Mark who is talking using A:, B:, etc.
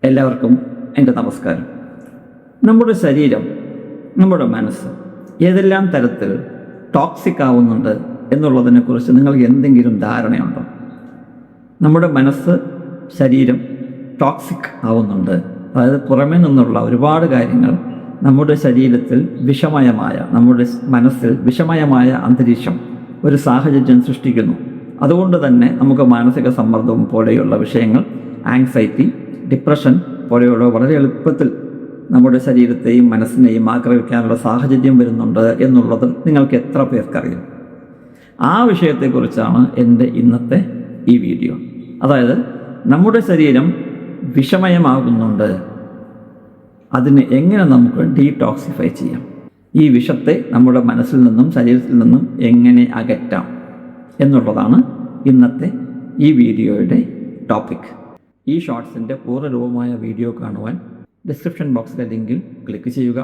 A: എല്ലാവർക്കും എൻ്റെ നമസ്കാരം. നമ്മുടെ ശരീരം, നമ്മുടെ മനസ്സ് ഏതെല്ലാം തരത്തിൽ ടോക്സിക് ആവുന്നുണ്ട് എന്നുള്ളതിനെക്കുറിച്ച് നിങ്ങൾക്ക് എന്തെങ്കിലും ധാരണയുണ്ടോ? നമ്മുടെ മനസ്സ്, ശരീരം ടോക്സിക് ആവുന്നുണ്ട്. അതായത് പുറമേ നിന്നുള്ള ഒരുപാട് കാര്യങ്ങൾ നമ്മുടെ ശരീരത്തിൽ വിഷമയമായ, നമ്മുടെ മനസ്സിൽ വിഷമയമായ അന്തരീക്ഷം, ഒരു സാഹചര്യം സൃഷ്ടിക്കുന്നു. അതുകൊണ്ട് തന്നെ നമുക്ക് മാനസിക സമ്മർദ്ദവും പോലെയുള്ള വിഷയങ്ങൾ, ആങ്സൈറ്റി, ഡിപ്രഷൻ പോലെയുള്ള വളരെ എളുപ്പത്തിൽ നമ്മുടെ ശരീരത്തെയും മനസ്സിനെയും ആക്രമിക്കാനുള്ള സാഹചര്യം വരുന്നുണ്ട് എന്നുള്ളത് നിങ്ങൾക്ക് എത്ര പേർക്കറിയാം? ആ വിഷയത്തെക്കുറിച്ചാണ് എൻ്റെ ഇന്നത്തെ ഈ വീഡിയോ. അതായത് നമ്മുടെ ശരീരം വിഷമയമാകുന്നുണ്ട്, അതിനെ എങ്ങനെ നമുക്ക് ഡീടോക്സിഫൈ ചെയ്യാം, ഈ വിഷത്തെ നമ്മുടെ മനസ്സിൽ നിന്നും ശരീരത്തിൽ നിന്നും എങ്ങനെ അകറ്റാം എന്നുള്ളതാണ് ഇന്നത്തെ ഈ വീഡിയോയുടെ ടോപ്പിക്. ഈ ഷോർട്സിൻ്റെ പൂർണ്ണരൂപമായ വീഡിയോ കാണുവാൻ ഡിസ്ക്രിപ്ഷൻ ബോക്സിലെ ലിങ്കിൽ ക്ലിക്ക് ചെയ്യുക.